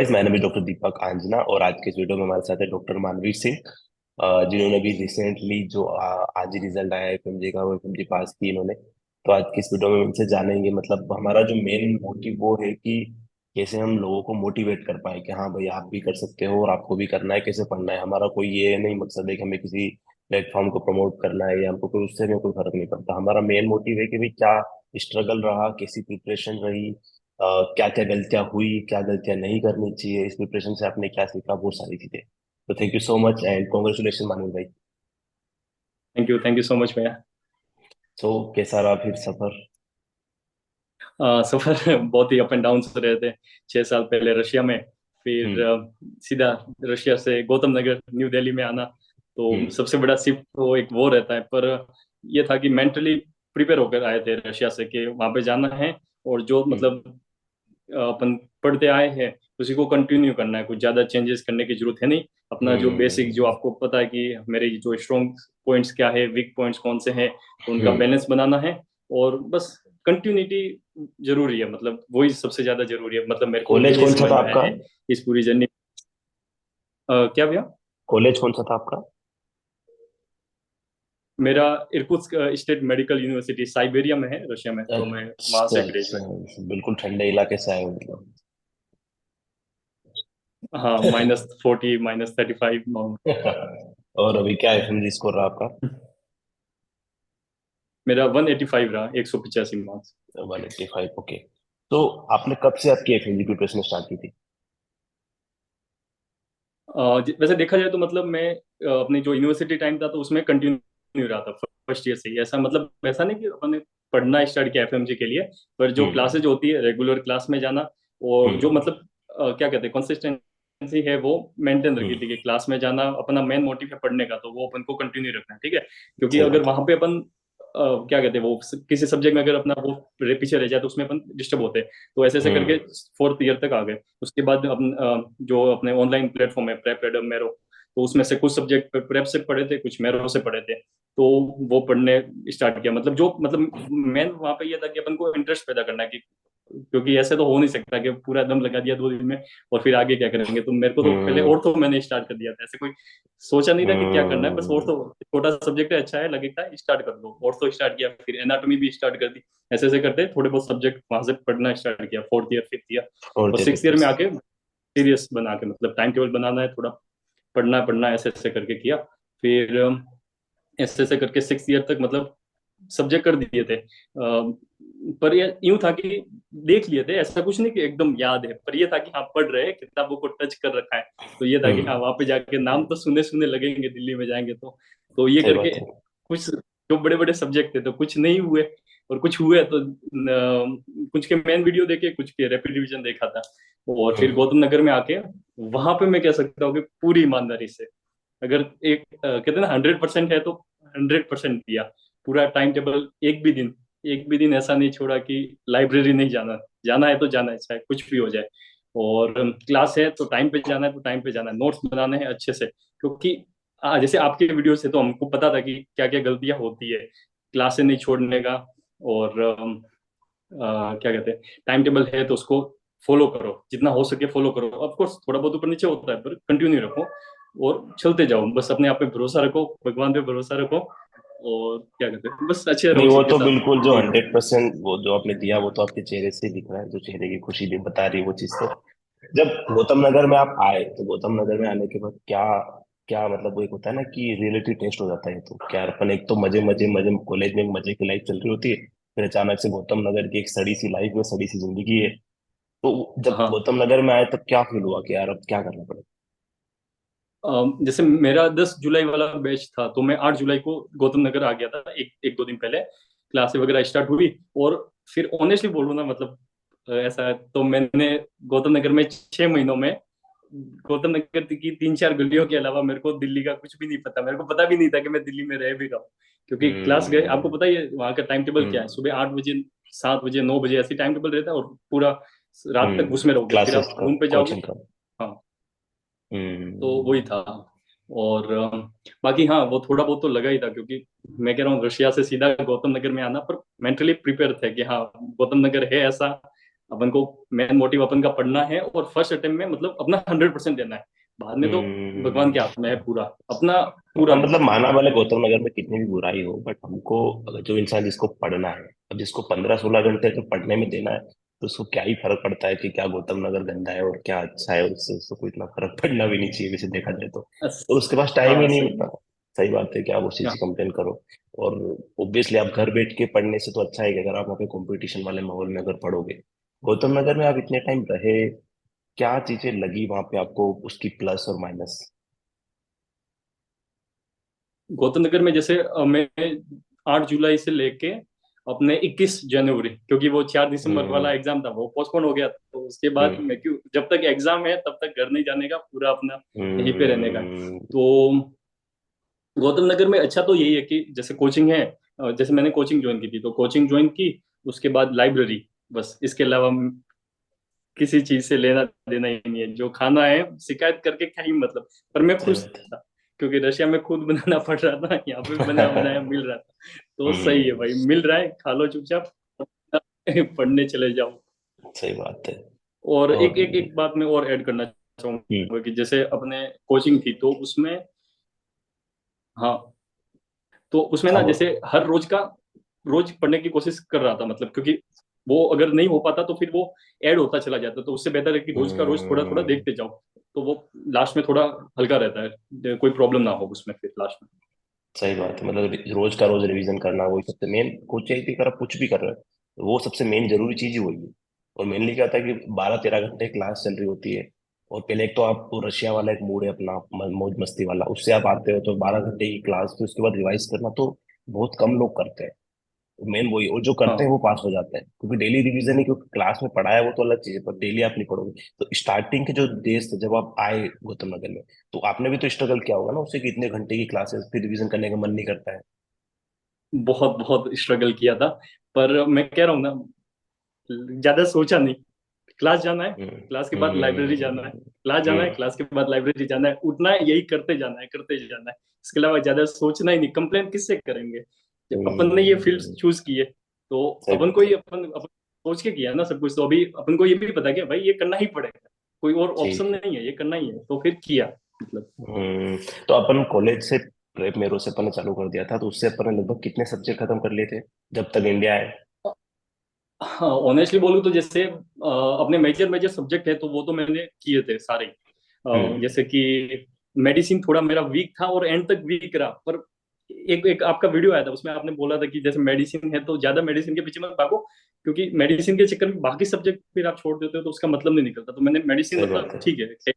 Guys, मैंने भी doctor दीपक आंजना और आज के इस वीडियो में हमारे साथ है डॉक्टर मानवीर सिंह, जिन्होंने भी रिसेंटली जो आज ही रिजल्ट आया है एफएमजी का, वो एफएमजी पास की इन्होंने। तो आज की इस वीडियो में इनसे जानेंगे, मतलब हमारा जो मेन मोटिव वो है कि कैसे हम लोगों को मोटिवेट कर पाए कि हाँ भाई आप भी कर सकते हो और आपको भी करना है, कैसे पढ़ना है। हमारा कोई ये नहीं मकसद है कि हमें किसी प्लेटफॉर्म को प्रमोट करना है या हमको कोई उससे में कोई फर्क नहीं पड़ता। हमारा मेन मोटिव है कि भाई क्या स्ट्रगल रहा, कैसी प्रिपरेशन रही, क्या क्या गलतियां हुई, क्या गलतियां नहीं करनी चाहिए, इस प्रिपरेशन से आपने क्या सीखा, वो सारी चीजें। तो thank you so much and congratulation Manav भाई। थैंक यू सो मच भैया। सो कैसा रहा फिर सफर? सफर बहुत ही अप एंड डाउन रहे थे। 6 साल पहले रशिया में, फिर हम्म। सीधा रशिया से गौतम नगर न्यू दिल्ली में आना। तो हम्म। सबसे बड़ा शिफ्ट तो एक वो रहता है, पर ये था कि मेंटली प्रिपेयर होकर आए थे रशिया से कि वहां पे जाना है और जो हम्म। मतलब अपन पढ़ते आए हैं उसी को कंटिन्यू करना है। कुछ ज्यादा चेंजेस करने की जरूरत है नहीं। अपना जो बेसिक, जो हम्म। आपको पता है कि मेरे जो स्ट्रॉन्ग पॉइंट्स क्या है, वीक पॉइंट्स कौन से हैं, तो उनका हम्म। बैलेंस बनाना है। और बस कंटिन्यूटी जरूरी है, मतलब वही सबसे ज्यादा जरूरी है, मतलब मेरे को कॉलेज ये कौन सा समझ था में आया आपका? है इस पूरी जर्नी। क्या भैया? कॉलेज कौन सा था आपका? मेरा Irkutsk state medical university Siberia में है, रशिया में, तो मैं वहां अच्छा से अच्छा, ग्रेजुएट। बिल्कुल ठंडे इलाके से आए हो मतलब। हाँ, -40 -35। और अभी क्या एफएमजी स्कोर रहा आपका? मेरा 185 रहा, 185 मार्क्स। 185, ओके। तो आपने कब से आपकी एफएमजी प्रिपरेशन स्टार्ट की थी? वैसे देखा जाए तो मतलब मैं अपनी जो यूनिवर्सिटी टाइम था तो उसमें कंटिन्यू रहा था फर्स्ट ईयर से ही। ऐसा मतलब ऐसा नहीं कि अपने पढ़ना स्टार्ट किया एफएमजी के लिए, पर जो हम्म। क्लासेज होती है रेगुलर क्लास में जाना, और जो हम्म। मतलब क्या कहते हैं कंसिस्टेंसी है वो मेंटेन रखी थी हम्म। कि क्लास में जाना अपना मेन मोटिव है पढ़ने का, तो वो अपन को कंटिन्यू रखना है, ठीक है। क्योंकि सही अगर बात है। वहां पे अपन क्या कहते हैं वो किसी सब्जेक्ट में अगर अपना वो पीछे रह जाए तो उसमें अपन डिस्टर्ब होते हैं। तो ऐसे ऐसे करके हम्म। फोर्थ ईयर तक आ गए। उसके बाद अपन जो अपने ऑनलाइन प्लेटफॉर्म है प्रेप एडम मेरो, तो उसमें से कुछ सब्जेक्ट प्रेप से पढ़े थे, कुछ मेरो से पढ़े थे। तो वो पढ़ने स्टार्ट किया, मतलब जो मतलब मेन वहां पे ये था कि अपन को इंटरेस्ट पैदा करना है कि, क्योंकि ऐसे तो हो नहीं सकता कि पूरा दम लगा दिया 2 दिन में और फिर आगे क्या करेंगे। तो मेरे को तो पहले हम्म। और तो मैंने स्टार्ट कर दिया था, ऐसे कोई सोचा नहीं था कि क्या करना है, बस और हम्म। तो छोटा सब्जेक्ट है, अच्छा है, लगेगा स्टार्ट कर दो, और तो स्टार्ट किया, फिर एनाटॉमी भी स्टार्ट कर दी। ऐसे ऐसे करते थोड़े बहुत सब्जेक्ट वहां से पढ़ना स्टार्ट किया, फोर्थ ईयर फिफ्थ ईयर। और और थे सिक्स ईयर में फिफ्थ। आके सीरियस बना के, मतलब टाइम टेबल बनाना है, थोड़ा पढ़ना पढ़ना ऐसे ऐसे करके किया। फिर ऐसे ऐसे करके सिक्स ईयर तक मतलब सब्जेक्ट कर दिए थे। पर ये यूं था कि देख लिए थे, ऐसा कुछ नहीं कि एकदम याद है, पर ये था कि हाँ पढ़ रहे हैं, किताबों को टच कर रखा है। तो ये था कि हाँ हम्म। वहां पे जाके नाम तो सुने सुने लगेंगे दिल्ली में जाएंगे तो ये सही करके बात है। कुछ जो बड़े बड़े सब्जेक्ट थे तो कुछ नहीं हुए, और कुछ हुए तो कुछ के मेन वीडियो देखे, कुछ के रैपिड रिवीजन देखा था। और फिर हम्म। गौतम नगर में आके वहां पे मैं कह सकता हूँ कि पूरी ईमानदारी से, अगर एक कहते हैं ना 100% है तो 100% दिया। पूरा टाइम टेबल, एक भी दिन ऐसा नहीं छोड़ा कि लाइब्रेरी नहीं जाना, जाना है तो जाना है चाहे कुछ भी हो जाए। और क्लास है तो टाइम पे जाना है, तो टाइम पे जाना है, नोट्स बनाने हैं अच्छे से। क्योंकि जैसे आपके वीडियो से तो हमको पता था कि क्या क्या गलतियां होती है, क्लास से नहीं छोड़ने का। और क्या कहते हैं, टाइम टेबल है तो उसको फॉलो करो, जितना हो सके फॉलो करो। ऑफ कोर्स थोड़ा बहुत ऊपर नीचे होता है, पर कंटिन्यू रखो और चलते जाओ, बस अपने आप पे भरोसा रखो, भगवान पे भरोसा रखो, और क्या कहते हैं बस अच्छे नहीं, रहो वो सबके तो साथ। बिल्कुल जो यही था। 100% वो जो आपने दिया वो तो आपके चेहरे से दिख रहा है, जो चेहरे की खुशी भी बता रही है वो चीज तो। जब गौतम नगर में आप आए तो गौतम नगर में आने के बाद क्या क्या मतलब, वो एक होता है ना कि रियलिटी टेस्ट हो जाता है। तो क्या अपन, एक तो मजे मजे मजे कॉलेज में एक मजे की लाइफ चल रही होती है, फिर अचानक से गौतम नगर की एक सड़ी सी लाइफ में सड़ी सी जिंदगी है। तो जब हाँ, गौतम नगर में आए तब क्या फील हुआ कि यार अब क्या करना पड़ेगा? जैसे मेरा 10 जुलाई वाला बैच था, तो मैं 8 जुलाई को गौतम नगर आ गया था, एक एक दो दिन पहले क्लासेस वगैरह स्टार्ट हुई। और फिर ऑनेस्टली बोलूँ ना, मतलब ऐसा है तो मैंने गौतम नगर में 6 महीनों में गौतम नगर की 3 4 गलियों के अलावा मेरे को दिल्ली का कुछ भी नहीं पता, मेरे को पता भी नहीं था कि मैं दिल्ली में रह भी रहा हूँ। क्योंकि क्लास गए, आपको हम्म। पता ही है वहाँ का टाइम टेबल क्या है, हम्म। सुबह 8 बजे, 7 बजे, 9 बजे ऐसी टाइम टेबल रहता है, और पूरा रात तक उसमें रहोगे, फिर क्लासेस आप का, रूम पे जाओगे। कोचिंग का। हाँ, तो वही हम्म। था। और बाकी हाँ वो थोड़ा बहुत तो लगा ही था, क्योंकि मैं कह रहा हूँ रशिया से सीधा गौतम नगर में आना, पर मेंटली प्रिपेयर थे कि हाँ गौतम नगर है ऐसा, अपन को मेन मोटिव अपन का पढ़ना है, और फर्स्ट अटेम्प्ट में मतलब अपना 100% देना है। बाद में तो भगवान के हाथ में है, पूरा अपना पूरा हाँ देना मतलब है। माना वाले गौतम नगर में कितनी भी बुराई हो, बट हमको अगर जो इंसान जिसको पढ़ना है, अब जिसको 15-16 घंटे तो पढ़ने में देना है, तो उसको क्या ही फर्क पड़ता है कि क्या गौतम नगर गंदा है और क्या अच्छा है, उससे उसको कोई इतना फर्क पड़ना भी नहीं चाहिए वैसे देखा जाए तो उसके पास टाइम ही हाँ नहीं सही। होता। सही बात है कि आप उस चीज हाँ, की कंप्लेन करो। और ऑब्वियसली आप घर बैठ के पढ़ने से तो अच्छा है कि अगर आप वहाँ पे कंपटीशन वाले माहौल में अगर पढ़ोगे। गौतम नगर में आप इतने टाइम रहे, क्या चीजें लगी वहां पे आपको, उसकी प्लस और माइनस? गौतम नगर में जैसे मैं 8 जुलाई से लेके अपने 21 जनवरी, क्योंकि वो 4 दिसंबर वाला हम्म। एग्जाम था वो पोस्टपोन हो गया, तो उसके बाद हम्म। मैं क्यों, जब तक एग्जाम है तब तक घर नहीं जाने का, पूरा अपना यहीं पे रहने का। हम्म। तो गौतम नगर में अच्छा तो यही है कि जैसे कोचिंग है, जैसे मैंने कोचिंग ज्वाइन की थी, तो कोचिंग ज्वाइन की, उसके बाद लाइब्रेरी, बस इसके अलावा किसी चीज से लेना देना ही नहीं है। जो खाना है शिकायत करके क्या ही मतलब। पर मैं सही खुश बात था, क्योंकि रशिया में खुद बनाना पड़ रहा था, यहाँ पे बना बनाया है। मिल रहा था। तो सही है हम्म। भाई, मिल रहा है खा लो चुपचाप, पढ़ने चले जाओ। सही बात है। और और एक एक एक बात मैं और ऐड करना हम्म। चाहूंगा कि जैसे अपने कोचिंग थी तो उसमें, हाँ, तो उसमें हाँ ना वो। जैसे हर रोज का रोज पढ़ने की कोशिश कर रहा था, मतलब क्योंकि वो अगर नहीं हो पाता तो फिर वो ऐड होता चला जाता, तो उससे बेहतर है कि रोज का रोज थोड़ा थोड़ा हम्म। देखते जाओ। तो वो लास्ट में थोड़ा हल्का रहता है, कोई प्रॉब्लम ना हो उसमें फिर लास्ट में। सही बात है, मतलब रोज का रोज रिवीजन करना वही सबसे मेन, कोचिंग भी कर कुछ भी कर रहे हो वो सबसे मेन जरूरी चीज ही वही है। और मेनली क्या होता है कि 12-13 घंटे क्लास चल रही होती है। और पहले एक तो आप रशिया वाला एक मूड है अपना, मौज मस्ती वाला, उससे आप आते हो तो 12 घंटे की क्लास, फिर उसके बाद रिवाइज करना तो बहुत कम लोग करते हैं। मेन वही, और जो करते हैं हाँ वो पास हो जाते हैं क्योंकि डेली रिवीजन है, क्योंकि क्लास में पढ़ाया वो तो अलग चीज है, पर डेली आप नहीं पढ़ोगे। तो स्टार्टिंग के जो डेज थे जब आप आए गौतम नगर में, तो आपने भी तो स्ट्रगल किया होगा ना उससे कि इतने घंटे की क्लासेस फिर रिवीजन करने का मन नहीं करता है। बहुत बहुत स्ट्रगल किया था। पर मैं कह रहा हूँ ना, ज्यादा सोचा नहीं। क्लास जाना है, हम्म। क्लास के बाद लाइब्रेरी जाना है, हम्म। क्लास जाना है, हम्म। क्लास के बाद लाइब्रेरी जाना है, उठना है, यही करते जाना है, करते जाना है। इसके अलावा ज्यादा सोचना ही नहीं। कंप्लेन किससे करेंगे जब अपन ने ये फील्ड हम्म। चूज की है? तो सही अपन बात को है। ही अपन सोच के किया ना सब कुछ, तो अभी अपन को ये भी पता है कि भाई ये करना ही पड़ेगा, कोई और ऑप्शन ठीक। नहीं है, ये करना ही है, तो फिर किया मतलब। तो अपन कॉलेज से प्रेप मेरो से अपन ने चालू कर दिया था, तो उससे अपन ने लगभग कितने सब्जेक्ट खत्म कर लिए थे जब तक इंडिया आए? हाँ ऑनेस्टली बोलूँ तो जैसे अपने मेजर मेजर सब्जेक्ट है तो वो तो मैंने किए थे सारे। हम्म। जैसे कि मेडिसिन थोड़ा मेरा वीक था और एंड तक वीक रहा, पर एक एक आपका वीडियो आया था उसमें आपने बोला था कि जैसे मेडिसिन है तो ज्यादा मेडिसिन के पीछे मत भागो, क्योंकि मेडिसिन के चक्कर में बाकी सब्जेक्ट फिर आप छोड़ देते हो तो उसका मतलब नहीं निकलता। तो मैंने मेडिसिन सही बात मतलब है। ठीक है,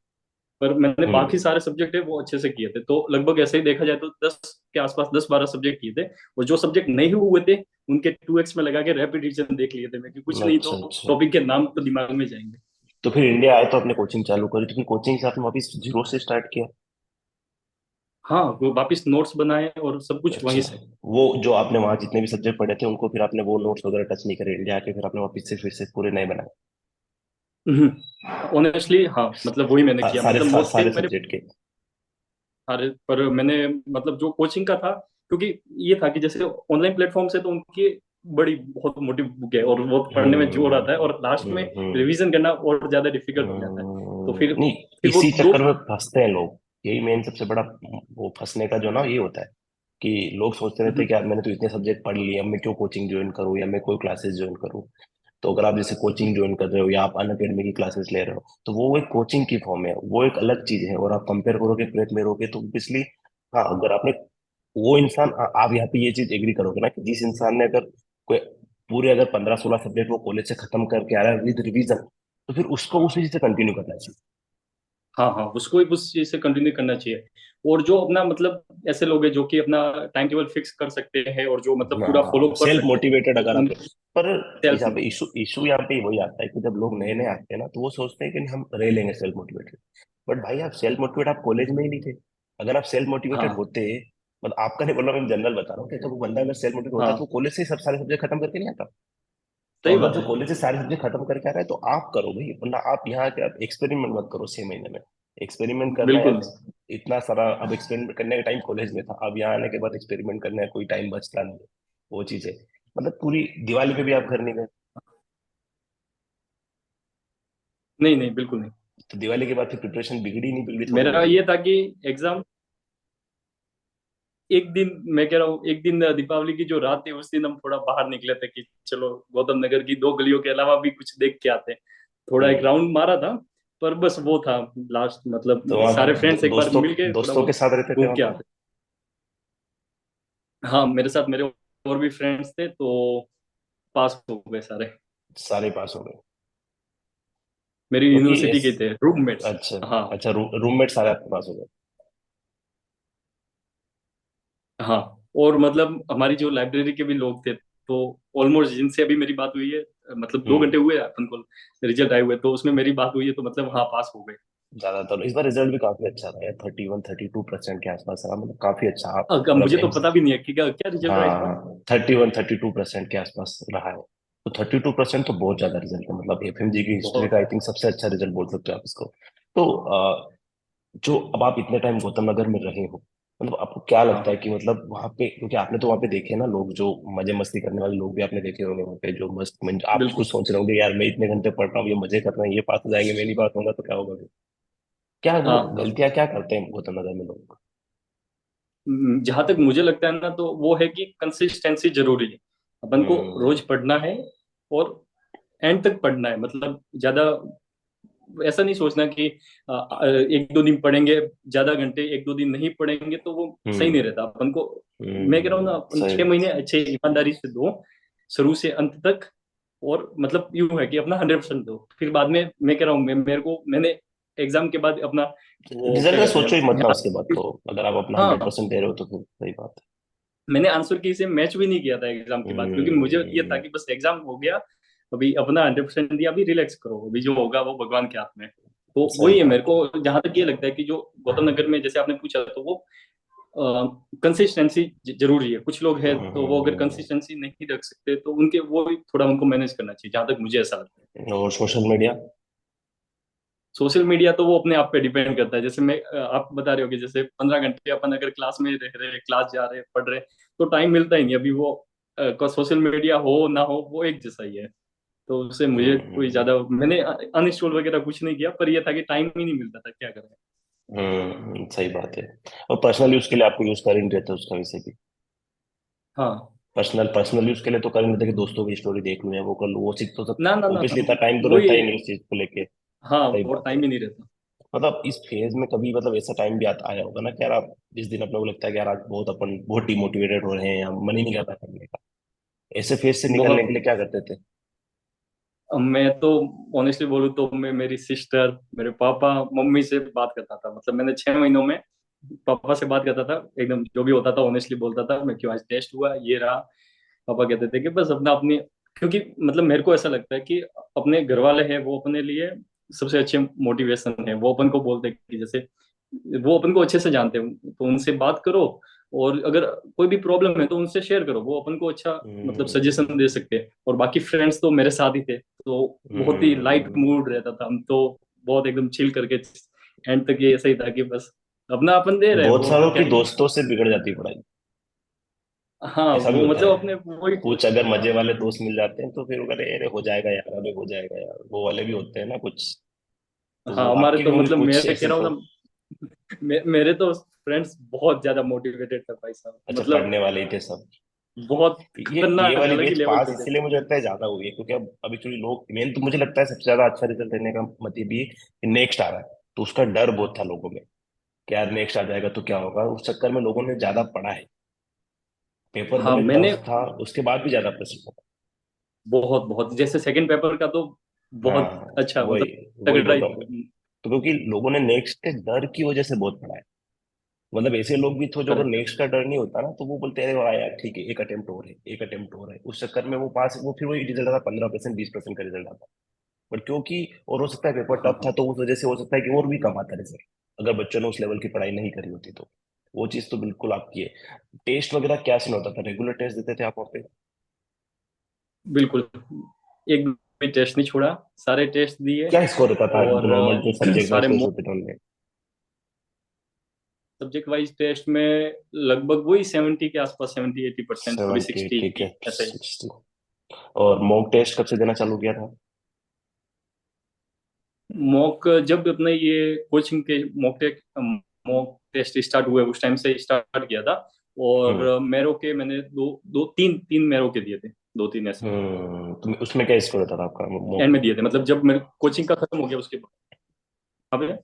पर मैंने बाकी हम्म। सारे सब्जेक्ट है वो अच्छे से किए थे। तो लगभग ऐसे ही देखा जाए तो 10 के आसपास, 10-12 सब्जेक्ट किए थे। और जो सब्जेक्ट नहीं हुए थे उनके 2x में लगा के रैपिड रिवीजन देख लिए थे मैं, कि कुछ नहीं तो अच्छा अच्छा। टॉपिक के नाम तो दिमाग में जाएंगे। तो फिर इंडिया आए तो अपने कोचिंग चालू करी, तो फिर कोचिंग से आपने वापस जीरो से स्टार्ट किया? हाँ, वो वापिस नोट्स बनाए और सब कुछ अच्छा। वहीं से। वो जो आपने वहाँ जितने भी सब्जेक्ट पढ़े थे उनको फिर आपने वो नोट्स वगैरह टच नहीं करे, इंडिया आके फिर आपने वापस से फिर से पूरे नए बनाए? ऑनेस्टली हाँ, मतलब वही मैंने किया, सारे मतलब नोट्स थे सारे मेरे सब्जेक्ट के? सारे। पर मैंने मतलब जो कोचिंग का था, क्योंकि ये था कि जैसे ऑनलाइन प्लेटफॉर्म से तो उनकी बड़ी बहुत मोटी बुक है और वो पढ़ने में जोर आता है, और लास्ट में हम्म। रिवीजन करना और ज्यादा डिफिकल्ट हो जाता है। तो नहीं, फिर वो इसी दो। चक्कर में फंसते हैं लोग। यही मेन सबसे बड़ा वो फंसने का जो ना ये होता है कि लोग सोचते रहते हैं कि यार मैंने तो इतने सब्जेक्ट पढ़ लिए, अब मैं क्यों कोचिंग ज्वाइन करूँ या मैं कोई क्लासेस ज्वाइन करूँ। तो अगर आप जैसे कोचिंग ज्वाइन कर रहे हो या आप अन अकेडमी की क्लासेस ले रहे हो, तो वो एक कोचिंग की फॉर्म है, वो एक अलग चीज है। और आप कंपेयर करोगे प्रेप में रहोगे तो ऑब्वियसली, हाँ अगर आपने वो इंसान आप यहाँ पे ये चीज एग्री करोगे ना कि जिस इंसान ने अगर कोई पूरे अगर 15-16 सब्जेक्ट वो कॉलेज से खत्म करके आ रहा है विद रिवीजन, तो फिर उसको उसी चीज से कंटिन्यू करना चाहिए। हाँ हाँ, उसको उस चीज से कंटिन्यू करना चाहिए। और जो अपना मतलब ऐसे लोग हैं जो कि अपना टाइम टेबल फिक्स कर सकते हैं और जो मतलब पूरा फॉलो कर सेल्फ सकते मोटिवेटेड हैं, अगर आप, उन पर सेल्फ यहाँ पे में। इशू इशू यहाँ पे वही आता है कि जब लोग नए नए आते हैं ना तो वो सोचते हैं कि नहीं, हम रह लेंगे सेल्फ मोटिवेटेड। बट भाई आप सेल्फ मोटिवेट आप कॉलेज में ही नहीं थे। अगर आप सेल्फ मोटिवेटेड हाँ होते, मतलब आपका नहीं बोल रहा, मैं जनरल बता रहा हूँ कि जब वो बंदा अगर सेल्फ मोटिवेट होता है तो हाँ वो कॉलेज से ही सब सारे सब्जेक्ट खत्म करके नहीं आता। तो सही अगर बात जो है। कॉलेज से सारे सब्जेक्ट खत्म करके आ रहा है तो आप करो भाई, वरना आप यहाँ के आप एक्सपेरिमेंट मत करो 6 महीने में। एक्सपेरिमेंट करना बिल्कुल। यार, इतना सारा अब एक्सपेरिमेंट करने का टाइम कॉलेज में था, अब यहाँ आने के बाद एक्सपेरिमेंट करने का कोई टाइम बचता नहीं है। वो चीज है। मतलब पूरी दिवाली पे भी आप घर नहीं गए? नहीं नहीं, बिल्कुल नहीं। तो दिवाली के बाद फिर प्रिपरेशन बिगड़ी नहीं बिगड़ी थोड़ी मेरा बहुत? ये था कि एग्जाम एक दिन, मैं कह रहा हूँ एक दिन दीपावली की जो रात थी उस दिन हम थोड़ा बाहर निकले थे कि चलो गौतम नगर की दो गलियों के अलावा भी कुछ देख के आते हैं। थोड़ा एक हम्म। राउंड मारा था, पर बस वो था लास्ट, तो मतलब वहाँ सारे फ्रेंड्स एक बार दोस्तों मिल के थोड़ा दोस्तों के बहुत साथ रहते थे घूम वहाँ के पे? आते। हाँ, मेरे साथ मेरे और भी फ्रेंड्स थे, तो पास हो गए सारे। सारे पास हो गए? मेरी क्योंकि यूनिवर्सिटी के थे रूममेट्स। अच्छा। हाँ अच्छा, रूममेट सारे आपके पास हो गए? हाँ। और मतलब हमारी जो लाइब्रेरी के भी लोग थे, तो ऑलमोस्ट जिनसे अभी मेरी बात हुई है, मतलब 2 घंटे हम्म। हुए अपन को रिजल्ट आए हुए, तो उसमें मेरी बात हुई है, तो मतलब हाँ, पास हो गए। ज्यादातर इस बार रिजल्ट भी काफी अच्छा रहा है, 31-32% के आसपास रहा, मतलब काफी अच्छा मतलब मुझे तो पता भी नहीं है कि क्या क्या रिजल्ट रहा इस बार। हाँ, 31-32% के आसपास रहा है। तो 32% तो बहुत ज्यादा रिजल्ट है, मतलब एफएमजी की हिस्ट्री का बहुत। आई थिंक सबसे अच्छा रिजल्ट बोल सकते हो आप इसको। तो जो अब आप इतने टाइम गौतम नगर में रहे हो, मतलब आपको क्या हाँ लगता है हाँ। कि मतलब वहाँ पे, क्योंकि आपने तो वहाँ पे देखे ना लोग, जो मजे मस्ती करने वाले लोग भी आपने देखे होंगे वहाँ पे, जो मस्त आप खुद बिल्कुल। सोच रहे होंगे यार मैं इतने घंटे पढ़ रहा हूँ, ये मजे कर रहे हैं, ये पास हो जाएंगे, मैं नहीं पास होऊंगा तो क्या होगा फिर? क्या वो हाँ हाँ। गलतियां क्या करते हैं गौतम नगर में लोग? जहां तक मुझे लगता है ना, तो वो है कि कंसिस्टेंसी जरूरी है। अपन को हम्म। रोज पढ़ना है, और एंड तक पढ़ना है। मतलब ज्यादा ऐसा नहीं सोचना कि 1-2 दिन पढ़ेंगे, ज्यादा घंटे 1-2 दिन नहीं पढ़ेंगे तो वो सही नहीं हम्म। रहता अपन को। मैं कह रहा हूँ ना, अपन सही। 6 महीने अच्छे ईमानदारी से दो, शुरू से अंत तक। और मतलब यूं है कि अपना 100% दो, फिर बाद में मैं कह रहा हूँ, मेरे को मैंने एग्जाम के बाद अपना वो रिजल्ट क्या का कहते हैं सोचो ही मत ना यहाँ। उसके बाद, तो अगर आप अपना हंड्रेड हाँ, परसेंट दे रहे हो तो फिर सही बात मैंने आंसर की से मैच भी नहीं किया था एग्जाम है। के बाद, क्योंकि मुझे ये था हम्म। कि बस एग्जाम हो गया, अभी अपना 100% दिया, अभी रिलैक्स करो, अभी जो होगा वो भगवान के हाथ में है। तो सही वही है, मेरे बात है। को जहां तक ये लगता है कि जो गौतम नगर में जैसे आपने पूछा, तो वो कंसिस्टेंसी जरूरी है। कुछ लोग हैं तो वो अगर हम्म। कंसिस्टेंसी नहीं रख सकते, तो उनके वो भी थोड़ा उनको मैनेज करना चाहिए, जहां तक मुझे ऐसा लगता है। और सोशल मीडिया? सोशल मीडिया तो वो अपने आप पे डिपेंड करता है। जैसे मैं आप बता रहे हो कि जैसे 15 घंटे अपन अगर क्लास में रह रहे, क्लास जा रहे, पढ़ रहे, तो टाइम मिलता ही नहीं। अभी वो सोशल मीडिया हो ना हो, वो एक जैसा ही है। तो उससे मुझे कोई हम्म। ज्यादा, मैंने अनइंस्टॉल वगैरह कुछ नहीं किया, पर ये था कि टाइम ही नहीं मिलता था, क्या करें। सही बात है। और पर्सनल यूज के लिए आपको यूज कर ही नहीं रहते उसका वैसे भी? हाँ। पर्सनल यूज के लिए तो कर ही नहीं रहते कि दोस्तों की स्टोरी देख लूं या वो कर लूं, वो चीज तो सब ना ना ना ऑब्वियसली ना, इतना टाइम तो रहता वही। ही नहीं उस चीज को लेके। हाँ, सही वो बात है। टाइम ही नहीं रहता। मतलब इस फेज में कभी मतलब ऐसा टाइम भी आता आया होगा ना कि यार आप, जिस दिन अपने को लगता है कि यार आज बहुत डिमोटिवेटेड हो रहे हैं या मन ही नहीं करता करने का, ऐसे फेज से निकलने के बहुत। लिए क्या करते थे? अब मैं तो ऑनेस्टली बोलूँ तो मैं मेरी सिस्टर, मेरे पापा, मम्मी से बात करता था। मतलब मैंने 6 महीनों में पापा से बात करता था, एकदम जो भी होता था ऑनेस्टली बोलता था, मैं क्यों आज टेस्ट हुआ ये रहा। पापा कहते थे कि बस अपना अपनी, क्योंकि मतलब मेरे को ऐसा लगता है कि अपने घर वाले हैं वो अपने लिए सबसे अच्छे मोटिवेशन है। वो अपन को बोलते हैं कि जैसे वो अपन को अच्छे से जानते हैं, तो उनसे बात करो। और अगर कोई भी प्रॉब्लम है तो उनसे शेयर करो, वो अपन को अच्छा मतलब सजेशन हम्म। दे सकते हैं। और बाकी फ्रेंड्स तो मेरे साथ ही थे, तो बहुत ही लाइट हम्म। मूड रहता था। हम तो बहुत एकदम चिल करके एंड तक ये ऐसा ही था कि बस अपना अपन दे रहे हैं, बहुत वो सारों अपन की क्या। दोस्तों से बिगड़ जाती है पढ़ाई। हाँ, ऐसा भी वो होता मतलब है। अपने वही। कुछ अगर मजे वाले दोस्त मिल जाते हैं तो फिर वो कहते हैं अरे हो जाएगा यार, अरे हो जाएगा यार, वो वाले भी होते हैं ना कुछ। तो हाँ, वो हमारे आपके भी तो होंगे मतलब कुछ मैं कह ऐसे रहा हूँ तो? ना, मेरे तो फ्रेंड्स बहुत ज्यादा मोटिवेटेड थे भाई साहब, अच्छा, मतलब पढ़ने वाले ही थे सब? बहुत ये खतरनाक वाली अलग ही बेच लेवल पास पे थे। इसलिए मुझे लगता है ज्यादा हुई है क्योंकि अब एक्चुअली लोग, मेन तो मुझे लगता है सबसे ज्यादा अच्छा रिजल्ट देने का मतलब ये कि नेक्स्ट आ रहा है, तो उसका डर बहुत था लोगों में कि यार नेक्स्ट आ जाएगा तो क्या होगा, उस चक्कर में लोगों ने ज्यादा पढ़ा है। पेपर हाँ, भले मैंने टफ था उसके बाद भी ज्यादा प्रश्न बहुत बहुत, जैसे सेकंड पेपर का तो था। बहुत हाँ, अच्छा, वही मतलब वही तगड़ा बोल ही रहा हूँ था। मैं। तो क्योंकि लोगों ने नेक्स्ट के डर की वजह से बहुत पढ़ा है, मतलब ऐसे लोग भी थे जो अगर करेक्ट। नेक्स्ट का डर नहीं होता ना तो वो बोलते हैं अरे यार ठीक है, एक अटेम्प्ट और है, एक अटेम्प्ट और है, उस चक्कर में वो पास, वो फिर वही रिजल्ट आता 15%, 20% का रिजल्ट आता। बट क्योंकि और हो सकता है पेपर हाँ टफ था हाँ। तो उस वजह से हो सकता है कि और भी कम आता रिजल्ट, अगर बच्चों ने उस लेवल की पढ़ाई नहीं करी होती तो। वो चीज तो बिल्कुल आपकी है। टेस्ट वगैरह क्या सीन होता था, रेगुलर टेस्ट देते थे आप वहाँ पे? बिल्कुल, एक भी टेस्ट नहीं छोड़ा, सारे टेस्ट दिए। क्या स्कोर रहता था और नॉर्मल जो सब्जेक्ट वाइज सारे टेस्ट होते थे उनमें? सब्जेक्ट वाइज टेस्ट में लगभग वही 70 के आसपास, 70-80%, कभी 70, 60, ठीक है, ऐसे ही। 60। और मॉक टेस्ट कब से देना चालू किया था? मॉक जब अपने ये कोचिंग के मॉक टेस्ट स्टार्ट हुए उस टाइम से स्टार्ट किया था। हम्म। और मैरो के मैंने दो दो तीन तीन मैरो के दिए थे, दो तीन ऐसे तो उसमें क्या स्कोर होता था आपका एंड मॉक में में? दिए थे, मतलब जब मेरे कोचिंग का खत्म हो गया उसके बाद। अब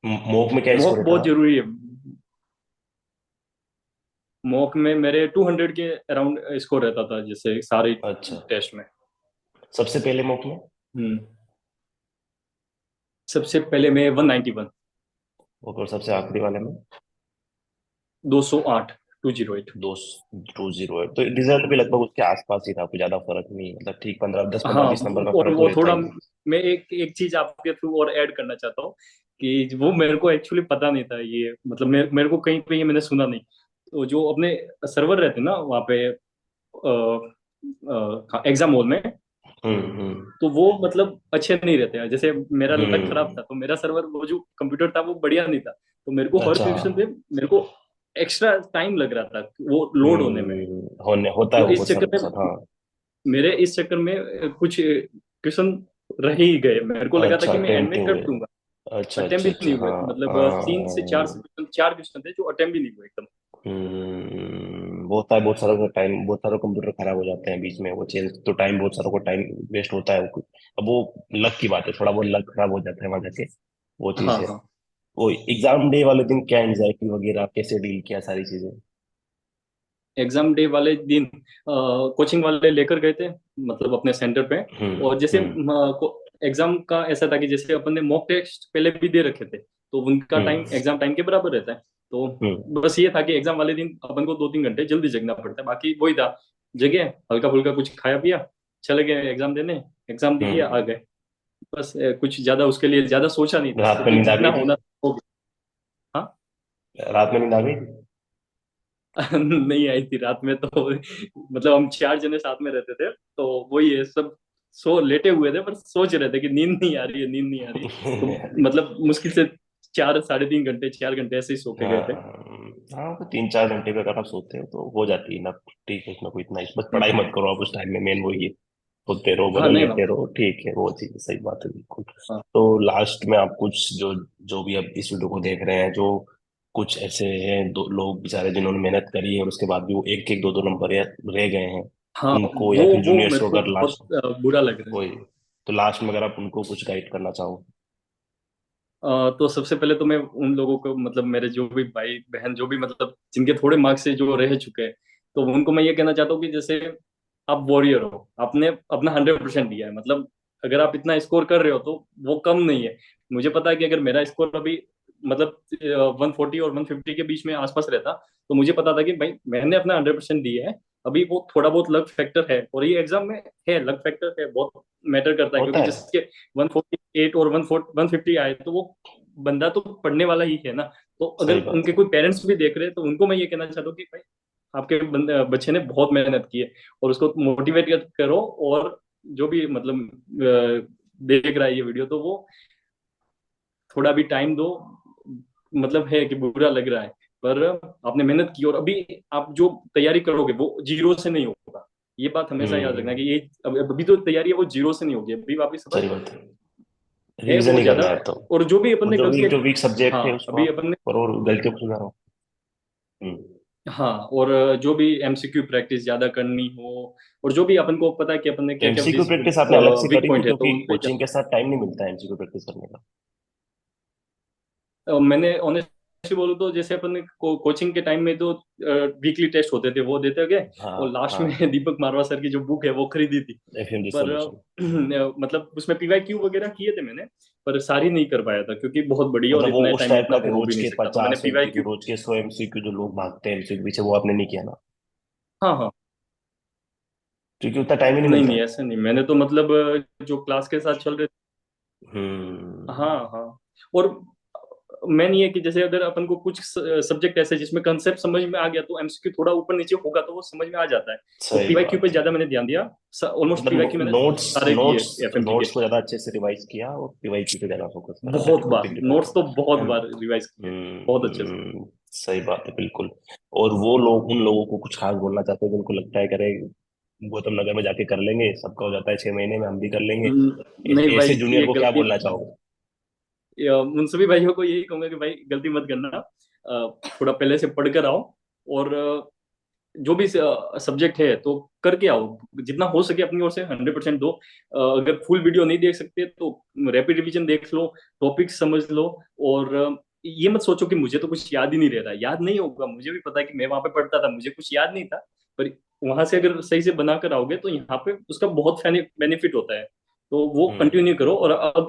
मॉक में क्या स्कोर मॉक होता बहुत था? जरूरी है। मॉक में मेरे 200 के अराउंड स्कोर रहता था जैसे सारे अच्छा। टेस्ट में। सबसे पहले मॉक में? हम्म। सबसे पहले मैं 191। और सबसे आखिरी वाले में? 208, 208। दो 2-0 है, तो रिजल्ट भी लगभग उसके आसपास ही था, कोई ज्यादा फर्क नहीं, मतलब ठीक 15, 10, 15, हाँ 20 नंबर का और फर्क तो वो रहता थोड़ा, ही है। मैं एक एक चीज आपके थ्रू और ऐड करना चाहता हूँ कि वो मेरे को एक्चुअली पता नहीं था ये, मतलब मेरे को कहीं पे ये मैंने सुना नहीं। तो जो अपने सर्वर रहते हैं ना वहाँ पे एग्जाम हॉल में, हम्म। तो वो मतलब अच्छे नहीं रहते हैं। जैसे मेरा लक खराब हम्म। था, तो मेरा सर्वर वो जो कंप्यूटर था वो बढ़िया नहीं था, तो मेरे को हर अच्छा। क्वेश्चन पे मेरे को एक्स्ट्रा टाइम लग रहा था वो लोड होने में। होने होता है तो वो इस कुछ चक्कर सर्वर में साथ, हाँ। मेरे इस चक्कर में कुछ क्वेश्चन रह ही गए। मेरे को लगा था अच्छा, कि मैं एंड अटेम्प्ट में नहीं कर हुए। दूंगा। अच्छा, अटेम्प्ट अच्छा, भी अच्छा, नहीं हुए, हाँ। मतलब तीन से चार हाँ। क्वेश्चन, चार क्वेश्चन थे जो अटेम्प्ट भी नहीं हुए एकदम। वो होता है, बहुत सारा का टाइम, बहुत सारा कंप्यूटर खराब हो जाते हैं बीच में, वो चेंज तो टाइम, बहुत सारा को टाइम वेस्ट होता है अब वो लक की बात है, थोड़ा बहुत लक खराब हो जाता है वहां जाके, वो चीज हाँ है। हाँ। वो एग्जाम डे वाले दिन क्या एंजाइटी वगैरह कैसे डील किया सारी चीजें? एग्जाम डे वाले दिन कोचिंग वाले लेकर गए थे, मतलब अपने सेंटर पे। हम्म। और जैसे हम्म। एग्जाम का ऐसा था कि जैसे अपन ने मॉक टेस्ट पहले भी दे रखे थे, तो उनका टाइम हम्म। एग्जाम टाइम के बराबर रहता है। तो हम्म। बस ये था कि एग्जाम वाले दिन अपन को 2-3 घंटे जल्दी जगना पड़ता है, बाकी वही था। जगह, हल्का फुल्का कुछ खाया पिया, चले गए एग्जाम देने, एग्जाम दिए आ हम्म। गए। बस कुछ ज्यादा उसके लिए ज्यादा सोचा नहीं था, रात में क्योंकि नींद आ जितना गई थी? होना हो गया। हाँ। रात में नींद आ गई थी? नहीं आई थी रात में तो, मतलब हम 4 जने साथ में रहते थे, तो वही है सब सो लेटे हुए थे, पर सोच रहे थे कि नींद नहीं आ रही है, नींद नहीं आ रही है। तो मतलब मुश्किल से 4 साढ़े 3 घंटे 4 घंटे ऐसे ही सो के गए थे। हाँ। हाँ, तो 3-4 घंटे भी अगर आप सोते हो तो हो जाती है ना, ठीक है, इसमें कोई इतना बस पढ़ाई हम्म। मत करो आप उस टाइम में, मेन वही है। सोते रहो, हाँ बोलो नहीं लेटे ना। रहो, ठीक है, वो चीज सही बात है, बिल्कुल। हाँ तो लास्ट में आप कुछ जो जो भी अब इस वीडियो को देख रहे हैं, जो कुछ ऐसे हैं दो लोग बेचारे जिन्होंने मेहनत करी है और उसके बाद भी वो एक एक दो दो नंबर रह गए हैं, हाँ, उनको या फिर वो जूनियर्स मेरे को को अगर बहुत लास्ट, बुरा लग रहा है। वही, तो लास्ट में अगर आप उनको कुछ गाइड करना चाहो? तो सबसे पहले तो मैं उन लोगों को, मतलब मेरे जो भी भाई बहन जो भी, मतलब जिनके थोड़े मार्क्स से जो रह चुके हैं, तो उनको मैं ये कहना चाहता हूँ कि जैसे आप वॉरियर हो, आपने अपना 100% दिया है, मतलब अगर आप इतना स्कोर कर रहे हो तो वो कम नहीं है। मुझे पता है कि अगर मेरा स्कोर अभी मतलब 140 और 150 के बीच में आसपास रहता, तो मुझे पता था कि भाई मैंने अपना 100% दिया है। अभी वो थोड़ा बहुत लक फैक्टर है, और ये एग्जाम में है, लक फैक्टर है, बहुत मैटर करता है, होता क्योंकि है। जिसके 148 और 150 आए, तो वो बंदा तो पढ़ने वाला ही है ना। तो अगर सही बात उनके है। कोई पेरेंट्स भी देख रहे हैं, तो उनको मैं ये कहना चाहता हूँ कि भाई आपके बच्चे ने बहुत मेहनत की है, और उसको मोटिवेट करो। और जो भी मतलब देख रहा है ये वीडियो, तो वो थोड़ा भी टाइम दो। मतलब है कि बुरा लग रहा है, पर आपने मेहनत की, और अभी आप जो तैयारी करोगे वो जीरो से नहीं होगा। ये बात हमेशा याद रखना हम्म। कि ये अभी तो तैयारी है वो जीरो से नहीं होगी, अभी वापस सही सब बात है। है रिवीजन वो ही ज्यादा। करना है तो। और जो भी अपन और ने गलतियां, जो वीक सब्जेक्ट हाँ है उसको अभी आप अपन ने, करो और गलतियों को सुधारो। हम्म। हाँ और जो भी एमसीक्यू प्रैक्टिस ज्यादा करनी हो, और जो भी अपन को पता है कि अपन ने तो क्या क्या एमसीक्यू जिस प्रैक्टिस आपने अलग से वीक करी थी, पॉइंट है, तो क्योंकि उन पे कोचिंग के साथ टाइम नहीं मिलता है एमसीक्यू प्रैक्टिस करने का? मैंने ऑनेस्टली बोलूँ तो जैसे अपन ने कोचिंग के टाइम में तो वीकली टेस्ट होते थे, वो देते गए। और हाँ, लास्ट में हाँ। दीपक मारवा सर की जो बुक है वो खरीदी थी। एफएमजी पर सॉल्यूशन। मतलब उसमें पीवाईक्यू वगैरह किए थे मैंने, पर सारी नहीं कर पाया था क्योंकि बहुत बड़ी है और मतलब वो इतने उस टाइम में टाइप इतना का कि तो हो भी रोज नहीं के सकता, तो मैंने 50 एमसीक्यू, पीवाईक्यू। रोज के 100 एमसीक्यू जो लोग भागते हैं एमसीक्यू पीछे, वो आपने नहीं किया ना? हाँ हाँ। क्योंकि उतना टाइम ही नहीं नहीं मिलता नहीं है। ऐसा नहीं, मैंने तो मतलब जो क्लास के साथ चल रहे। हम्म। हाँ हाँ। और मेन ये कि जैसे अगर अपन को कुछ सब्जेक्ट ऐसे जिसमें कंसेप्ट समझ में आ गया, तो एमसीक्यू थोड़ा ऊपर नीचे होगा तो वो समझ में आ जाता है। तो सही पीवाईक्यू पे बात है। ज्यादा मैंने ध्यान दिया, ऑलमोस्ट पीवाईक्यू मतलब मैंने नोट्स सारे किए नोट्स एफएमजी के। नोट्स को ज्यादा अच्छे से रिवाइज किया और पीवाईक्यू पे ज्यादा फोकस करा ताकि बहुत कोई बार दिक्कत ना नोट्स हो, तो बहुत है ना? बार रिवाइज किए, बहुत अच्छे से। सही बात है, बिल्कुल। और वो लोग, उन लोगों को कुछ खास बोलना चाहते हैं जिनको लगता है करे गौतम नगर में जाके कर लेंगे, सबका हो जाता है 6 महीने में, हम भी कर लेंगे, नहीं ऐसे भाई, जूनियर ये को क्या गलती, बोलना चाहोगे? उन सभी भाइयों को यही कहूंगा कि भाई गलती मत करना, थोड़ा पहले से पढ़ कर आओ, और जो भी सब्जेक्ट है तो करके आओ, जितना हो सके अपनी ओर से 100% दो। अगर फुल वीडियो नहीं देख सकते तो रैपिड रिवीजन देख लो, टॉपिक समझ लो, और ये मत सोचो कि मुझे तो कुछ याद ही नहीं रह रहा। याद नहीं होगा, मुझे भी पता है कि मैं वहां पे पढ़ता था, मुझे कुछ याद नहीं था, पर वहां से अगर सही से बना कर आओगे तो यहाँ पे उसका बहुत बेनिफिट होता है। तो वो हम्म। कंटिन्यू करो। और अब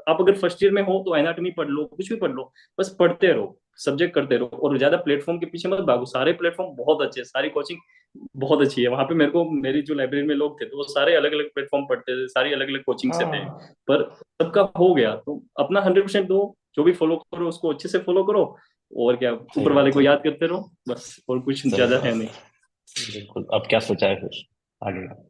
आप अगर फर्स्ट ईयर में हो तो एनाटॉमी पढ़ लो, कुछ भी पढ़ लो, बस पढ़ते रहो, सब्जेक्ट करते रहो, और ज्यादा प्लेटफॉर्म के पीछे मत भागो। सारे प्लेटफॉर्म बहुत अच्छे हैं, सारी कोचिंग बहुत अच्छी है। वहां पे मेरे को, मेरी जो लाइब्रेरी में लोग थे तो वो सारे अलग अलग प्लेटफॉर्म पढ़ते थे, सारी अलग अलग कोचिंग से थे, हाँ पर सबका हो गया। तो अपना 100% दो, जो भी फॉलो करो उसको अच्छे से फॉलो करो, और क्या, सही ऊपर वाले बात को है। याद करते रहो, बस, और कुछ सही ज्यादा है बात नहीं। है। बिल्कुल, अब क्या सोचा है फिर आगे का?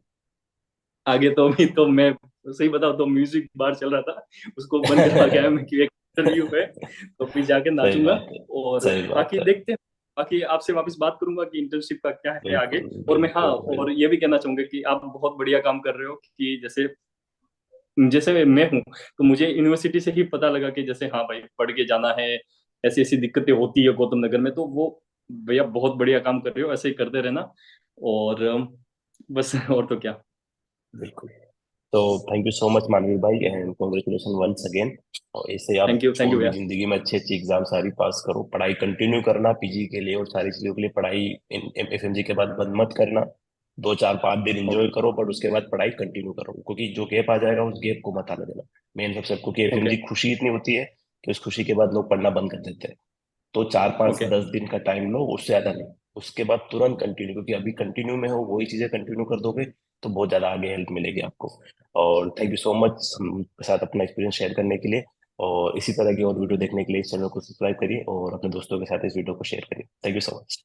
आगे तो अभी तो मैं सही बताऊं तो म्यूजिक बाहर चल रहा था, उसको बंद करवा के आया मैं कि एक इंटरव्यू है, तो अभी जाके सही नाचूंगा। बात है। और सही बात बाकी है। देखते हैं, बाकी आपसे वापस बात करूंगा कि इंटर्नशिप का क्या है आगे। बिल्कुल और मैं, हाँ, बिल्कुल और बिल्कुल। ये भी कहना चाहूंगा कि आप बहुत बढ़िया काम कर रहे हो, कि जैसे जैसे मैं हूँ, तो मुझे यूनिवर्सिटी से ही पता लगा कि जैसे हाँ भाई पढ़ के जाना है, ऐसी ऐसी दिक्कतें होती है गौतम नगर में, तो वो भैया बहुत बढ़िया काम कर रहे हो, ऐसे ही करते रहना। और बस और तो क्या। बिल्कुल। तो thank you so much Manveer भाई, एंड कॉन्ग्रेचुलेशन वंस अगेन। और ऐसे आप थैंक और यू भी भैया। जिंदगी में अच्छी अच्छी एग्जाम सारी पास करो, पढ़ाई कंटिन्यू करना पीजी के लिए और सारी चीजों के लिए। पढ़ाई एफएमजी के बाद बंद मत करना। 2 4 5 दिन एंजॉय ओके। करो, बट उसके बाद पढ़ाई कंटिन्यू करो, क्योंकि जो गैप आ जाएगा उस गैप को मत आने देना। मेन सबसे, क्योंकि ओके। एफएमजी खुशी इतनी होती है कि उस खुशी के बाद लोग पढ़ना बंद कर देते हैं। तो 4 5 ओके। 10 दिन का टाइम लो, उससे ज्यादा नहीं। उसके बाद तुरंत कंटिन्यू, क्योंकि अभी कंटिन्यू में हो वही चीजें कंटिन्यू कर दोगे तो बहुत ज्यादा आगे हेल्प मिलेगी आपको। और थैंक यू सो मच हमके साथ अपना एक्सपीरियंस शेयर करने के लिए। और इसी तरह की और वीडियो देखने के लिए इस चैनल को सब्सक्राइब करिए और अपने दोस्तों के साथ इस वीडियो को शेयर करिए। Thank you so much.